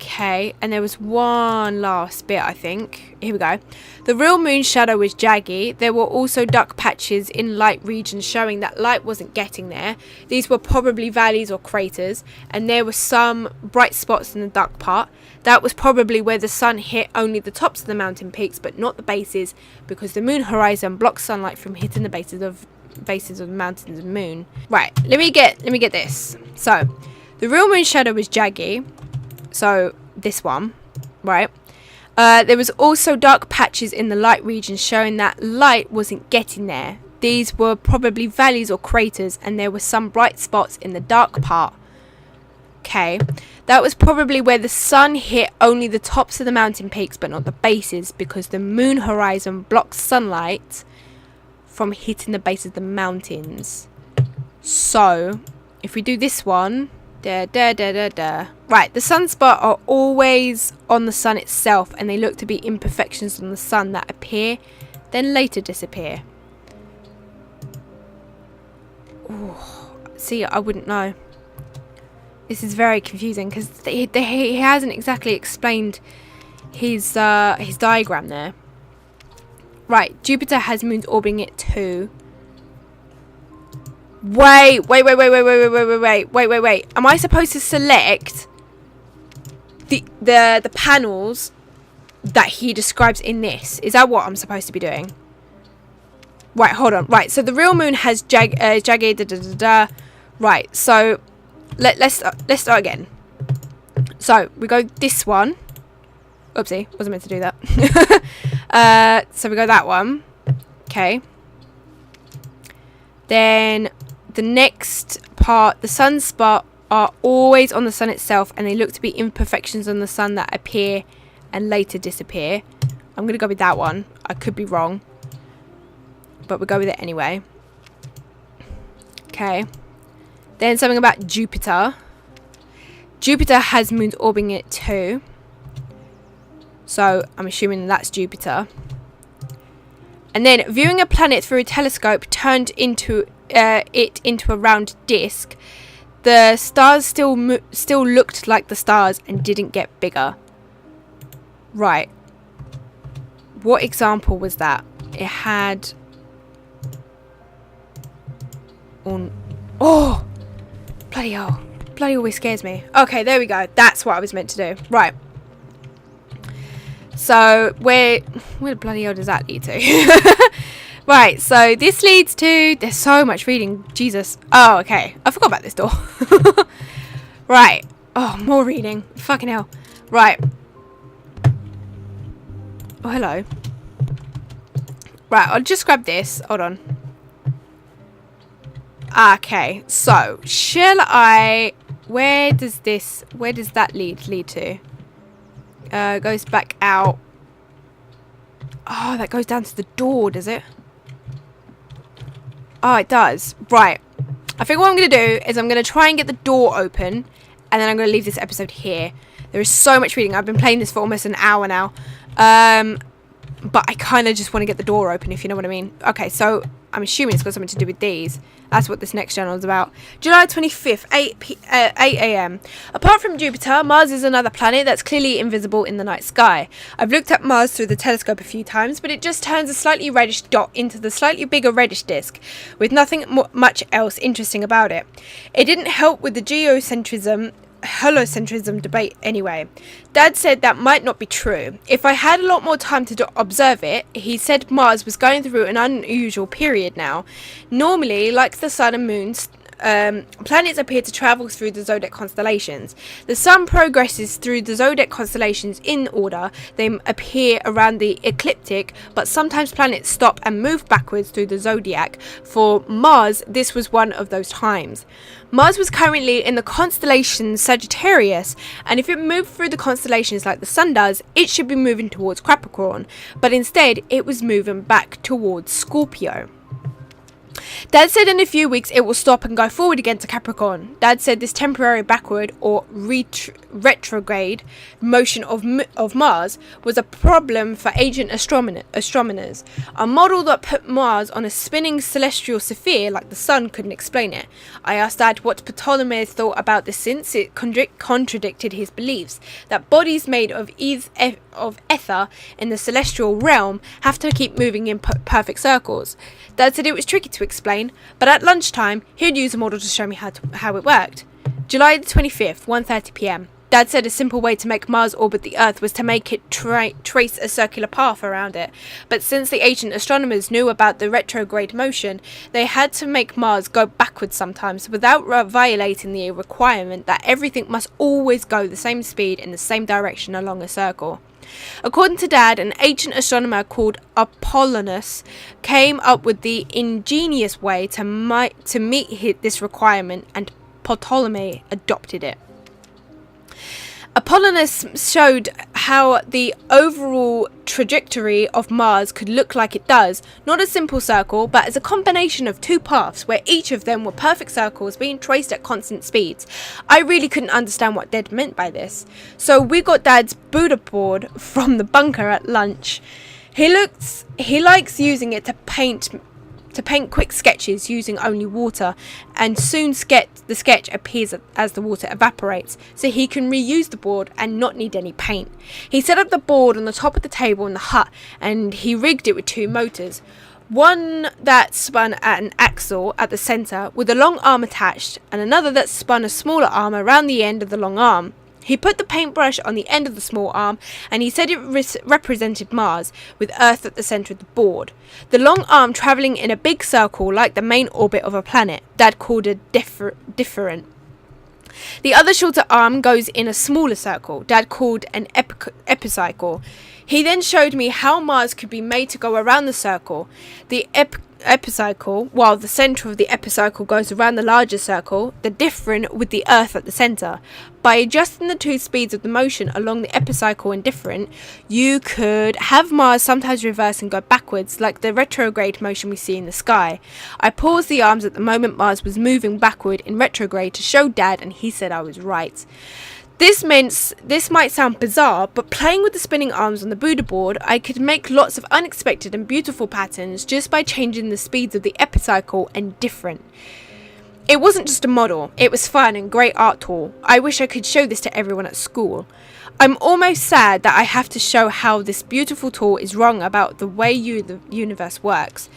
Okay, and there was one last bit, I think. Here we go. The real moon's shadow was jaggy. There were also dark patches in light regions showing that light wasn't getting there. These were probably valleys or craters, and there were some bright spots in the dark part. That was probably where the sun hit only the tops of the mountain peaks, but not the bases, because the moon horizon blocks sunlight from hitting the bases of the mountains and moon. Right, let me get this. So, the real moon's shadow was jaggy. So, this one, right? There was also dark patches in the light region showing that light wasn't getting there. These were probably valleys or craters, and there were some bright spots in the dark part. Okay, that was probably where the sun hit only the tops of the mountain peaks, but not the bases, because the moon horizon blocks sunlight from hitting the base of the mountains. So, if we do this one... Right, the sunspot are always on the sun itself, and they look to be imperfections on the sun that appear, then later disappear. Ooh, see, I wouldn't know. This is very confusing, because he hasn't exactly explained his diagram there. Right, Jupiter has moons orbiting it too. Wait. Am I supposed to select the panels that he describes in this? Is that what I'm supposed to be doing? Right, hold on. Right, so the real moon has jagged. Right, so let's start again. So we go this one. Oopsie, wasn't meant to do that. So we go that one. Okay. Then the next part, the sunspot are always on the sun itself, and they look to be imperfections on the sun that appear and later disappear. I'm going to go with that one. I could be wrong, but we'll go with it anyway. Okay. Then something about Jupiter. Jupiter has moons orbiting it too. So I'm assuming that's Jupiter. And then viewing a planet through a telescope turned it into a round disc. The stars still looked like the stars and didn't get bigger. Right. What example was that? It had... Oh! Bloody hell. Bloody always scares me. Okay, there we go. That's what I was meant to do. Right. So, where the bloody hell does that lead to? Right, so this leads to... There's so much reading. Jesus. Oh, okay. I forgot about this door. Right. Oh, more reading. Fucking hell. Right. Oh, hello. Right, I'll just grab this. Hold on. Okay, so, shall I... Where does that lead to? Goes back out. Oh, that goes down to the door, does it? Oh, it does. Right. I think what I'm going to do is I'm going to try and get the door open, and then I'm going to leave this episode here. There is so much reading. I've been playing this for almost an hour now. but I kind of just want to get the door open, if you know what I mean. Okay, so I'm assuming it's got something to do with these. That's what this next journal is about. July 25th, 8 a.m. Apart from Jupiter, Mars is another planet that's clearly invisible in the night sky. I've looked at Mars through the telescope a few times, but it just turns a slightly reddish dot into the slightly bigger reddish disk, with nothing much else interesting about it. It didn't help with the helocentrism debate anyway. Dad said that might not be true. If I had a lot more time to observe it, he said Mars was going through an unusual period now. Normally, like the sun and moons, planets appear to travel through the zodiac constellations. The sun progresses through the zodiac constellations in order. They appear around the ecliptic, but sometimes planets stop and move backwards through the zodiac. For Mars, this was one of those times. Mars was currently in the constellation Sagittarius, and if it moved through the constellations like the sun does, it should be moving towards Capricorn, but instead it was moving back towards Scorpio. Dad said in a few weeks it will stop and go forward again to Capricorn. Dad said this temporary backward or retrograde motion of Mars was a problem for ancient astronomers. A model that put Mars on a spinning celestial sphere like the sun couldn't explain it. I asked Dad what Ptolemy thought about this, since it contradicted his beliefs that bodies made of ether in the celestial realm have to keep moving in perfect circles. Dad said it was tricky to explain, but at lunchtime he'd use a model to show me how it worked. July the 25th, 1:30 p.m. Dad said a simple way to make Mars orbit the Earth was to make it trace a circular path around it, but since the ancient astronomers knew about the retrograde motion, they had to make Mars go backwards sometimes without violating the requirement that everything must always go the same speed in the same direction along a circle. According to Dad, an ancient astronomer called Apollonius came up with the ingenious way to meet this requirement, and Ptolemy adopted it. Apollonius showed how the overall trajectory of Mars could look like it does, not a simple circle, but as a combination of two paths where each of them were perfect circles being traced at constant speeds. I really couldn't understand what Dad meant by this, so we got Dad's Buddha board from the bunker at lunch. He likes using it to paint quick sketches using only water, and soon the sketch appears as the water evaporates, so he can reuse the board and not need any paint. He set up the board on the top of the table in the hut, and he rigged it with two motors. One that spun at an axle at the centre with a long arm attached, and another that spun a smaller arm around the end of the long arm. He put the paintbrush on the end of the small arm, and he said it represented Mars, with Earth at the centre of the board. The long arm travelling in a big circle like the main orbit of a planet. Dad called it different. The other shorter arm goes in a smaller circle. Dad called an epicycle. He then showed me how Mars could be made to go around the circle. The epicycle, while the centre of the epicycle goes around the larger circle, the different with the Earth at the centre. By adjusting the two speeds of the motion along the epicycle and different, you could have Mars sometimes reverse and go backwards, like the retrograde motion we see in the sky. I paused the arms at the moment Mars was moving backward in retrograde to show Dad, and he said I was right. This might sound bizarre, but playing with the spinning arms on the Buddha board, I could make lots of unexpected and beautiful patterns just by changing the speeds of the epicycle and different. It wasn't just a model, it was fun and great art tool. I wish I could show this to everyone at school. I'm almost sad that I have to show how this beautiful tool is wrong about the way the universe works.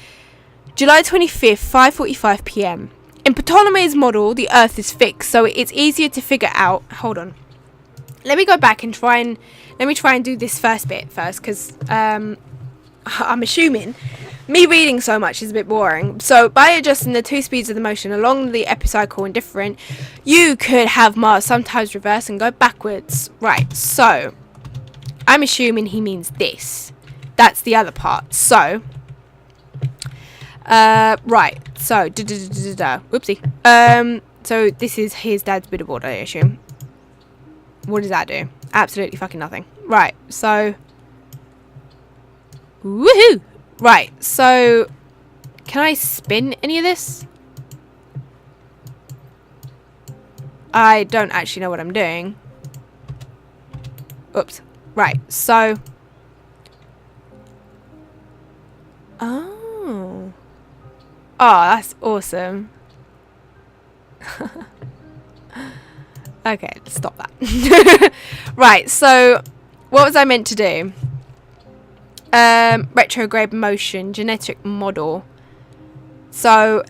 July 25th, 5:45 p.m. In Ptolemy's model, the Earth is fixed, so it's easier to figure out. Hold on. Let me go back and try and do this first bit first, because I'm assuming me reading so much is a bit boring. So by adjusting the two speeds of the motion along the epicycle and different, you could have Mars sometimes reverse and go backwards. Right, so I'm assuming he means this. That's the other part. So right, so whoopsie. So this is his dad's Buddha board, I assume. What does that do? Absolutely fucking nothing. Right, so woohoo! Right, so can I spin any of this? I don't actually know what I'm doing. Oops. Right, so Oh. Oh, that's awesome. Okay, let's stop that. Right, so what was I meant to do? Retrograde motion, genetic model. So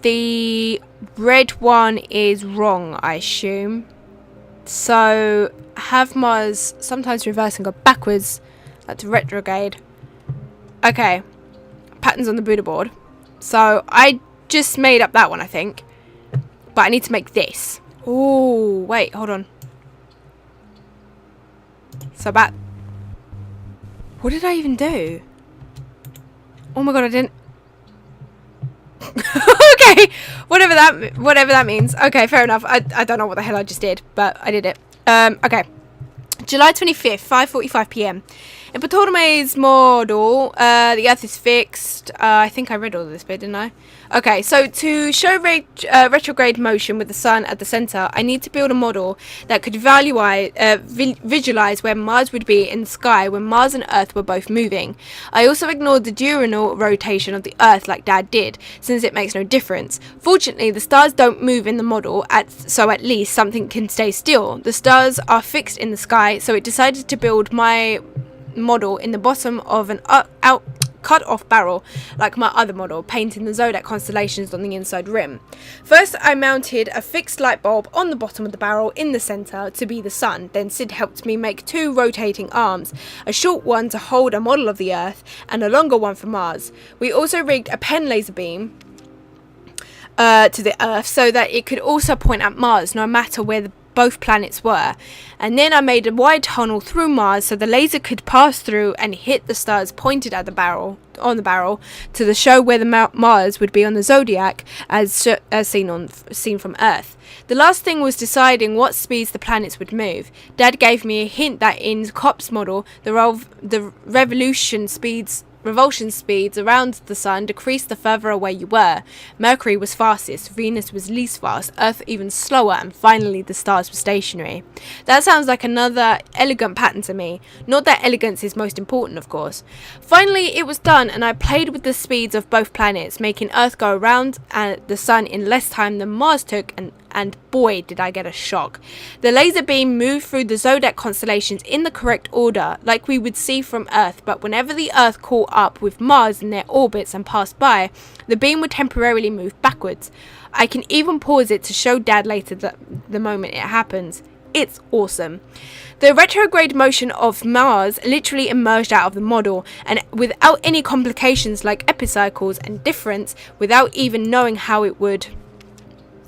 the red one is wrong, I assume. So have Mars sometimes reverse and go backwards. That's retrograde. Okay. Patterns on the Buddha board. So I just made up that one, I think. But I need to make this. Oh, wait, hold on. So what did I even do? Oh my god, I didn't. Okay, whatever that means. Okay, fair enough. I don't know what the hell I just did, but I did it. Okay. July 25th, 5:45 p.m. In Ptolemy's model, the Earth is fixed. I think I read all of this bit, didn't I? Okay, so to show retrograde motion with the sun at the center, I need to build a model that could visualize where Mars would be in the sky when Mars and Earth were both moving. I also ignored the diurnal rotation of the Earth like Dad did, since it makes no difference. Fortunately, the stars don't move in the model, so at least something can stay still. The stars are fixed in the sky, so it decided to build my model in the bottom of an cut off barrel like my other model, painting the zodiac constellations on the inside rim. First I mounted a fixed light bulb on the bottom of the barrel in the center to be the sun. Then Sid helped me make two rotating arms, a short one to hold a model of the Earth and a longer one for Mars. We also rigged a pen laser beam to the Earth so that it could also point at Mars no matter where both planets were. And then I made a wide tunnel through Mars so the laser could pass through and hit the stars pointed at the barrel to show where the Mars would be on the zodiac as seen from Earth. The last thing was deciding what speeds the planets would move. Dad gave me a hint that in Kopp's model the revulsion speeds around the sun decreased the further away you were. Mercury was fastest, Venus was least fast, Earth even slower, and finally the stars were stationary. That sounds like another elegant pattern to me. Not that elegance is most important, of course. Finally it was done, and I played with the speeds of both planets, making Earth go around the sun in less time than Mars took, and boy did I get a shock. The laser beam moved through the zodiac constellations in the correct order, like we would see from Earth, but whenever the Earth caught up with Mars in their orbits and passed by, the beam would temporarily move backwards. I can even pause it to show Dad later the moment it happens. It's awesome. The retrograde motion of Mars literally emerged out of the model, and without any complications like epicycles and difference, without even knowing how it would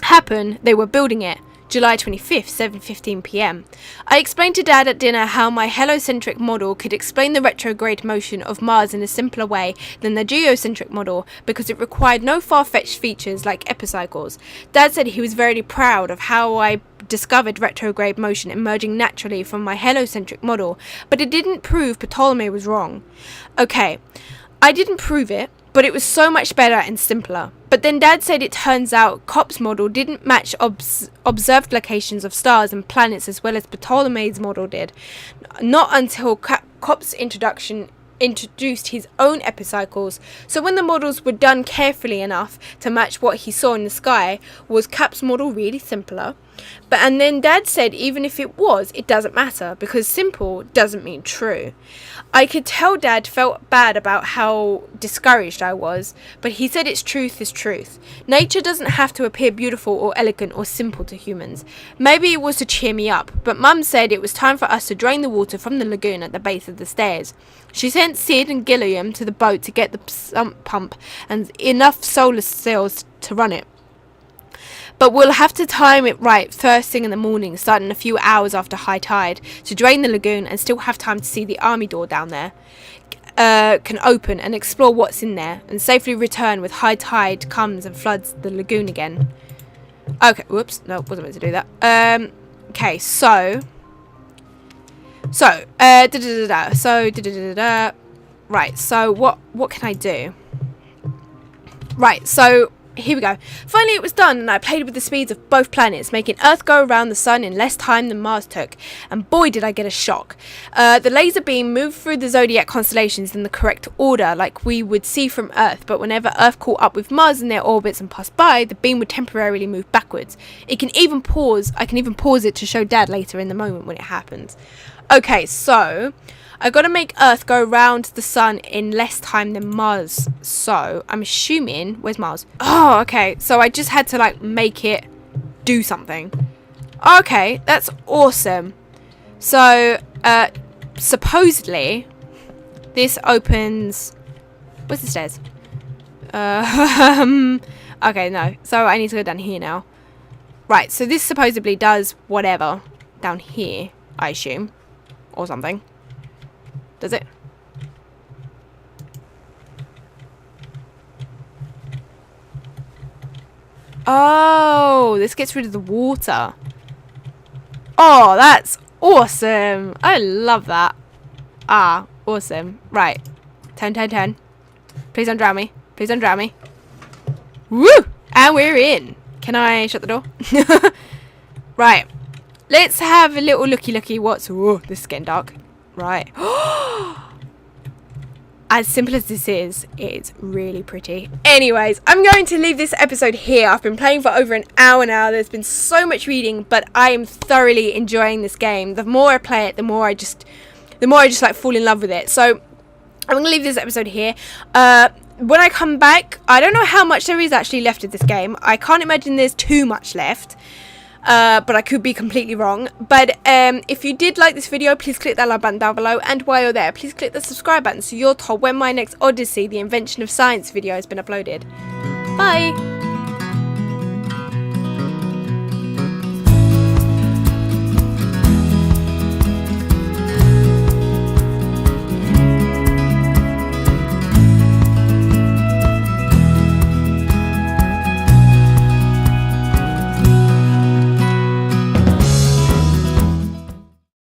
happen, they were building it. July 25th, 7:15 p.m. I explained to Dad at dinner how my heliocentric model could explain the retrograde motion of Mars in a simpler way than the geocentric model, because it required no far-fetched features like epicycles. Dad said he was very proud of how I discovered retrograde motion emerging naturally from my heliocentric model, but it didn't prove Ptolemy was wrong. Okay, I didn't prove it, but it was so much better and simpler. But then Dad said it turns out Kopp's model didn't match observed locations of stars and planets as well as Ptolemy's model did. Not until Kopp's introduced his own epicycles. So when the models were done carefully enough to match what he saw in the sky, was Kopp's model really simpler? And then Dad said even if it was, it doesn't matter, because simple doesn't mean true. I could tell Dad felt bad about how discouraged I was, but he said its truth is truth. Nature doesn't have to appear beautiful or elegant or simple to humans. Maybe it was to cheer me up, but Mum said it was time for us to drain the water from the lagoon at the base of the stairs. She sent Sid and Gilliam to the boat to get the sump pump and enough solar cells to run it. But we'll have to time it right first thing in the morning, starting a few hours after high tide, to drain the lagoon and still have time to see the army door down there can open and explore what's in there, and safely return with high tide comes and floods the lagoon again. Okay, whoops, no, wasn't meant to do that. Okay, so right, so what can I do? Right, so here we go. Finally it was done, and I played with the speeds of both planets, making Earth go around the sun in less time than Mars took. And boy did I get a shock. The laser beam moved through the zodiac constellations in the correct order, like we would see from Earth, but whenever Earth caught up with Mars in their orbits and passed by, the beam would temporarily move backwards. I can even pause it to show Dad later in the moment when it happens. Okay, so I gotta make Earth go around the sun in less time than Mars. So I'm assuming, where's Mars? Oh, okay. So I just had to like make it do something. Okay, that's awesome. So supposedly this opens. Where's the stairs? Okay, no. So I need to go down here now. Right. So this supposedly does whatever down here, I assume, or something. Does it? Oh, this gets rid of the water. Oh, that's awesome. I love that. Ah, awesome. Right. 10, 10, 10. Please don't drown me. Please don't drown me. Woo! And we're in. Can I shut the door? Right. Let's have a little looky. What's... Whoa, this is getting dark. Right. As simple as this is, it's really pretty. Anyways, I'm going to leave this episode here. I've been playing for over an hour now. There's been so much reading, but I am thoroughly enjoying this game. The more I play it, the more I just like fall in love with it. So I'm going to leave this episode here. When I come back, I don't know how much there is actually left of this game. I can't imagine there's too much left. But I could be completely wrong. But if you did like this video, please click that like button down below, and while you're there, please click the subscribe button so you're told when my next Odyssey, the Invention of Science video has been uploaded. Bye!